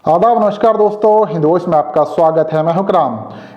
आदाब, नमस्कार दोस्तों, हिंदोश में आपका स्वागत है। मैं हुक्राम।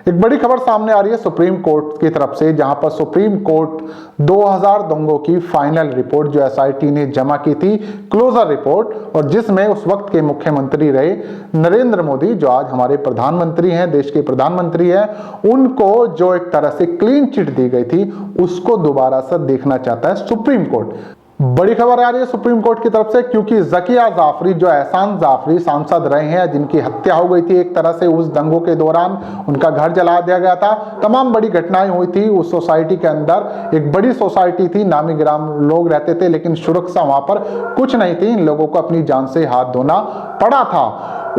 एक बड़ी खबर सामने आ रही है सुप्रीम कोर्ट की तरफ से, जहां पर सुप्रीम कोर्ट 2000 दंगों की फाइनल रिपोर्ट जो एसआईटी ने जमा की थी, क्लोजर रिपोर्ट, और जिसमें उस वक्त के मुख्यमंत्री रहे नरेंद्र मोदी, जो आज हमारे प्रधानमंत्री हैं, देश के प्रधानमंत्री हैं, उनको जो एक तरह से क्लीन चिट दी गई थी, उसको दोबारा से देखना चाहता है सुप्रीम कोर्ट। बड़ी खबर आ रही है सुप्रीम कोर्ट की तरफ से, क्योंकि ज़किया जाफरी, जो एहसान जाफरी सांसद रहे हैं, जिनकी हत्या हो गई थी एक तरह से उस दंगों के दौरान, उनका घर जला दिया गया था, तमाम बड़ी घटनाएं हुई थी उस सोसाइटी के अंदर। एक बड़ी सोसाइटी थी, नामी गिराम लोग रहते थे, लेकिन सुरक्षा वहां पर कुछ नहीं थी। इन लोगों को अपनी जान से हाथ धोना पड़ा था।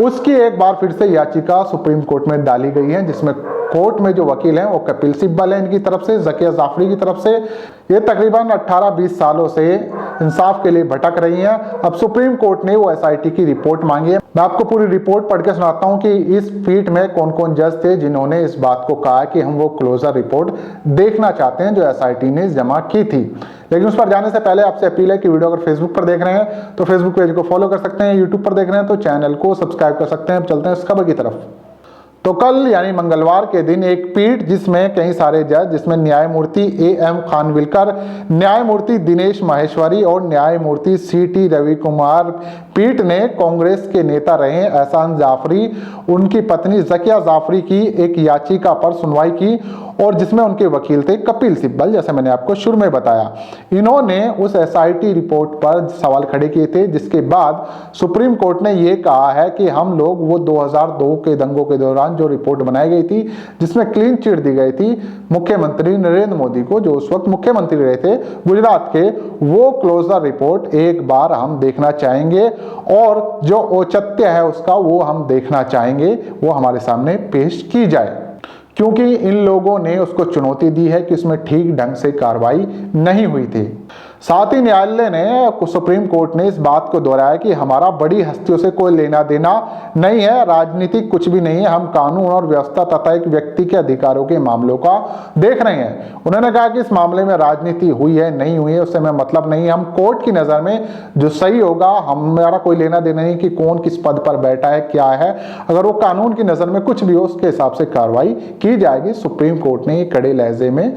उसकी एक बार फिर से याचिका सुप्रीम कोर्ट में डाली गई है, जिसमें कोर्ट में जो वकील हैं वो कपिल सिब्बल है इनकी तरफ से, ज़किया जाफरी की तरफ से। ये तकरीबन 18-20 सालों से इंसाफ के लिए भटक रही हैं। अब सुप्रीम कोर्ट ने वो एसआईटी की रिपोर्ट मांगी है। मैं आपको पूरी रिपोर्ट पढ़ के सुनाता हूं कि इस पीठ में कौन कौन जज थे जिन्होंने इस बात को कहा कि हम वो क्लोजर रिपोर्ट देखना चाहते हैं जो एसआईटी ने जमा की थी। लेकिन उस पर जाने से पहले आपसे अपील है कि वीडियो अगर फेसबुक पर देख रहे हैं तो फेसबुक पेज को फॉलो कर सकते हैं, यूट्यूब पर देख रहे हैं तो चैनल को सब्सक्राइब कर सकते हैं। अब चलते हैं इस खबर की तरफ। तो कल यानी मंगलवार के दिन एक पीठ, जिसमें कई सारे जज, जिसमें न्यायमूर्ति एएम खानविलकर, न्यायमूर्ति दिनेश माहेश्वरी और न्यायमूर्ति सीटी रविकुमार पीठ ने कांग्रेस के नेता रहे एहसान जाफरी, उनकी पत्नी ज़किया जाफरी की एक याचिका पर सुनवाई की, और जिसमें उनके वकील थे कपिल सिब्बल, जैसे मैंने आपको शुरू में बताया। इन्होंने उस एसआईटी रिपोर्ट पर सवाल खड़े किए थे, जिसके बाद सुप्रीम कोर्ट ने यह कहा है कि हम लोग वो 2002 के दंगों के दौरान जो रिपोर्ट बनाई गई थी, जिसमें क्लीन चिट दी गई थी मुख्यमंत्री नरेंद्र मोदी को, जो उस वक्त मुख्यमंत्री रहे थे गुजरात के, वो क्लोजर रिपोर्ट एक बार हम देखना चाहेंगे, और जो औचित्य है उसका वो हम देखना चाहेंगे, वो हमारे सामने पेश की जाए। क्योंकि इन लोगों ने उसको चुनौती दी है कि उसमें ठीक ढंग से कार्रवाई नहीं हुई थी। साथ ही न्यायालय ने, सुप्रीम कोर्ट ने इस बात को दोहराया कि हमारा बड़ी हस्तियों से कोई लेना देना नहीं है, राजनीतिक कुछ भी नहीं है, हम कानून और व्यवस्था तथा एक व्यक्ति के अधिकारों के मामलों का देख रहे हैं। उन्होंने कहा कि इस मामले में राजनीति हुई है नहीं हुई है उससे हमें मतलब नहीं है, हम कोर्ट की नज़र में जो सही होगा, हमारा कोई लेना देना नहीं कि कौन किस पद पर बैठा है, क्या है, अगर वो कानून की नज़र में कुछ भी हो उसके हिसाब से कार्रवाई की जाएगी। सुप्रीम कोर्ट ने कड़े लहजे में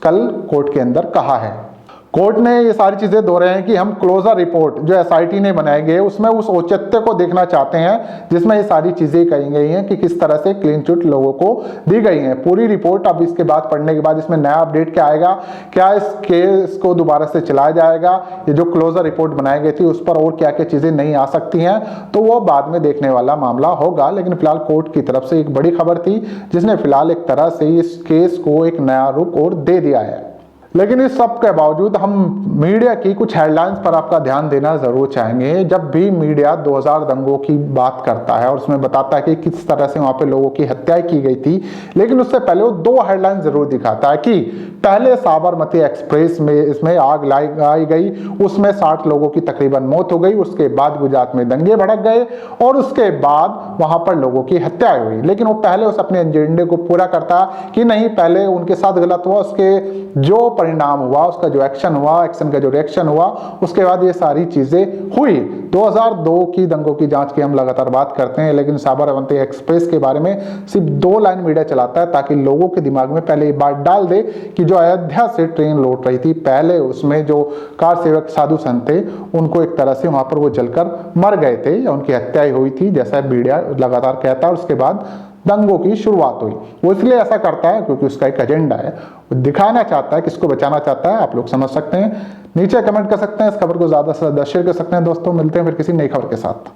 कल कोर्ट के अंदर कहा है। कोर्ट ने ये सारी चीजें दोहराई हैं कि हम क्लोजर रिपोर्ट जो एसआईटी ने बनाई गई है उसमें उस औचित्य को देखना चाहते हैं, जिसमें ये सारी चीजें कही गई हैं कि किस तरह से क्लीन चिट लोगों को दी गई है। पूरी रिपोर्ट अब इसके बाद पढ़ने के बाद इसमें नया अपडेट क्या आएगा, क्या इस केस को दोबारा से चलाया जाएगा, ये जो क्लोजर रिपोर्ट बनाई गई थी उस पर और क्या क्या चीजें नहीं आ सकती हैं, तो वो बाद में देखने वाला मामला होगा। लेकिन फिलहाल कोर्ट की तरफ से एक बड़ी खबर थी, जिसने फिलहाल एक तरह से इस केस को एक नया रुख और दे दिया है। लेकिन इस सब के बावजूद हम मीडिया की कुछ हेडलाइंस पर आपका ध्यान देना जरूर चाहेंगे। जब भी मीडिया 2000 दंगों की बात करता है और उसमें बताता है कि किस तरह से वहां पे लोगों की हत्याएं की गई थी, लेकिन उससे पहले वो दो हेडलाइन जरूर दिखाता है कि पहले साबरमती एक्सप्रेस में इसमें आग लगाई गई, उसमें 60 लोगों की तकरीबन मौत हो गई, उसके बाद गुजरात में दंगे भड़क गए और उसके बाद वहां पर लोगों की हत्याएं हुई। लेकिन वो पहले उस अपने एजेंडे को पूरा करता कि नहीं, पहले उनके साथ गलत हुआ, उसके जो परिणाम हुआ, उसका जो एक्शन हुआ, एक्शन का जो रिएक्शन हुआ, उसके बाद ये सारी चीजें हुई। 2002 की दंगों की जांच की हम लगातार बात करते हैं, लेकिन साबरमती एक्सप्रेस के बारे में सिर्फ 2 लाइन मीडिया चलाता है ताकि लोगों के दिमाग में पहले ये बात डाल दे कि जो अयोध्या से ट्रेन लौट रही थी, पहले उसमें जो कार सेवक साधु संत थे उनको एक तरह से वहां पर वो जलकर मर गए थे या उनकी हत्या हुई थी, जैसा मीडिया लगातार कहता है। उसके बाद दंगों की शुरुआत हुई। वो इसलिए ऐसा करता है क्योंकि उसका एक एजेंडा है, वो दिखाना चाहता है, किसको बचाना चाहता है, आप लोग समझ सकते हैं। नीचे कमेंट कर सकते हैं, इस खबर को ज्यादा से ज्यादा शेयर कर सकते हैं। दोस्तों, मिलते हैं फिर किसी नई खबर के साथ।